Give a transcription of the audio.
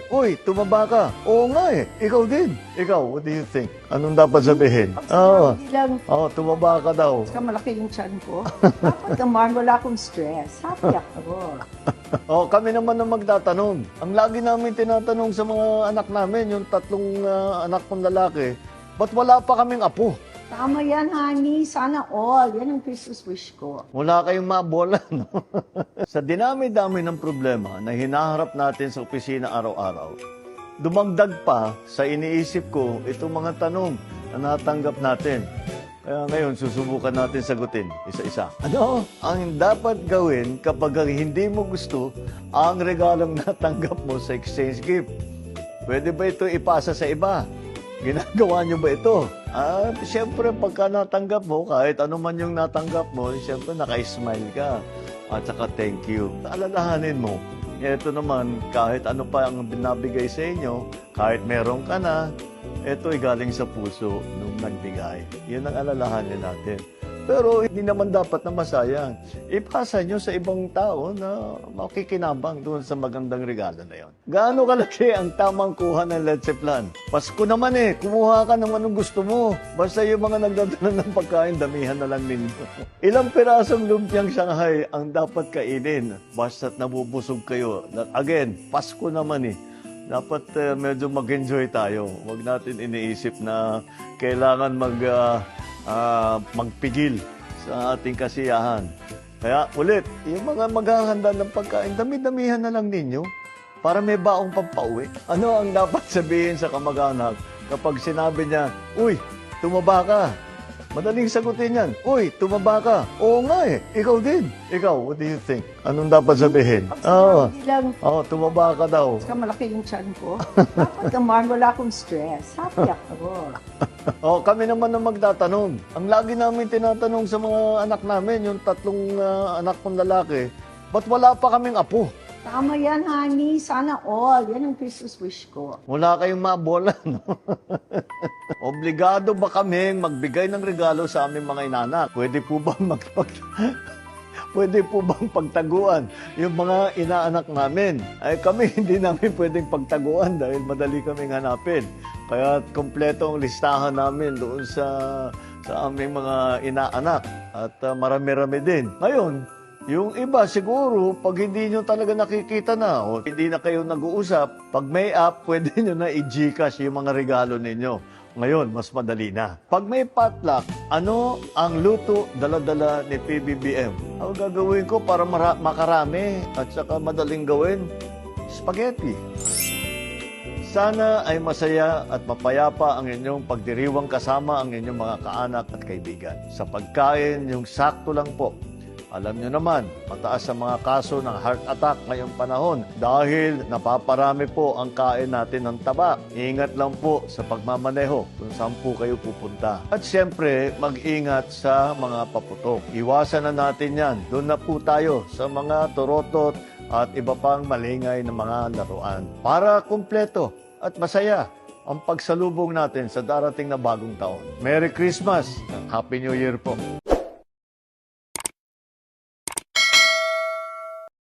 Uy, tumaba ka. Oo nga eh. Ikaw din. Ikaw, what do you think? Anong dapat sabihin? Pag Oo. sinabi lang, Tumaba ka daw. ka malaki yung tiyan ko, dapat naman wala akong stress. Happy ako. Kami naman ang magtatanong. Ang lagi namin tinatanong sa mga anak namin, yung tatlong anak kong lalaki, ba't wala pa kaming apo? Tama yan, honey. Sana all. Yan ang Christmas wish ko. Wala kayong mabola, no? Sa dinami-dami ng problema na hinaharap natin sa opisina araw-araw, dumagdag pa sa iniisip ko itong mga tanong na natanggap natin. Kaya ngayon, susubukan natin sagutin isa-isa. Ano ang dapat gawin kapag hindi mo gusto ang regalong natanggap mo sa exchange gift? Pwede ba ito ipasa sa iba? Ginagawa nyo ba ito? At siyempre, pagka natanggap mo, kahit ano man yung natanggap mo, siyempre naka-smile ka. At saka thank you. Alalahanin mo, ito naman, kahit ano pa ang binabigay sa inyo, kahit meron ka na, ito'y galing sa puso nung nagbigay. Yun ang alalahanin natin. Pero hindi naman dapat na masayang. Ipasa nyo sa ibang tao na makikinabang doon sa magandang regalo na yon. Gaano kalaki ang tamang kuha ng Let's Plan? Pasko naman eh, kumuha ka ng anong gusto mo. Basta yung mga nagdadala ng pagkain, damihan na lang ninyo. Ilang pirasong lumpiang Shanghai ang dapat kainin? Basta't nabubusog kayo. Again, Pasko naman eh. Dapat medyo mag-enjoy tayo. Huwag natin iniisip na kailangan magpigil sa ating kasiyahan. Kaya ulit, yung mga maghahanda ng pagkain, dami-damihan na lang ninyo para may baong pampauwi. Ano ang dapat sabihin sa kamag-anak kapag sinabi niya, uy, tumaba ka? Madaling sagutin yan. Uy, tumaba ka. Oo nga eh. Ikaw din. Ikaw, what do you think? Anong dapat sabihin? Pag sinabi lang, Tumaba ka daw. ka malaki yung tiyan ko, dapat naman wala akong stress. Happy ako. Kami naman ang magtatanong. Ang lagi namin tinatanong sa mga anak namin, yung tatlong anak kong lalaki, ba't wala pa kaming apo? Tama yan, honey. Sana all. Yan ang Christmas wish ko. Wala kayong mabola, no? Obligado ba kaming magbigay ng regalo sa aming mga inanak? Pwede po bang Pwede po bang pagtaguan yung mga inaanak namin? Ay kami hindi namin pwedeng pagtaguan dahil madali kaming hanapin. Kaya kompleto ang listahan namin doon sa aming mga inaanak at marami-rami din. Ngayon, yung iba siguro, pag hindi nyo talaga nakikita na o hindi na kayo nag-uusap, pag may app, pwede nyo na i-Gcash yung mga regalo ninyo. Ngayon, mas madali na. Pag may potluck, ano ang luto dala-dala ni PBBM? Ang gagawin ko para makarami at saka madaling gawin? Spaghetti. Sana ay masaya at mapayapa ang inyong pagdiriwang kasama ang inyong mga kaanak at kaibigan. Sa pagkain, yung sakto lang po. Alam nyo naman, mataas ang mga kaso ng heart attack ngayong panahon dahil napaparami po ang kain natin ng taba. Ingat lang po sa pagmamaneho kung saan po kayo pupunta. At siyempre, mag-ingat sa mga paputok. Iwasan na natin yan. Doon na po tayo sa mga torotot at iba pang malingay na mga laruan. Para kumpleto at masaya ang pagsalubong natin sa darating na bagong taon. Merry Christmas! Happy New Year po!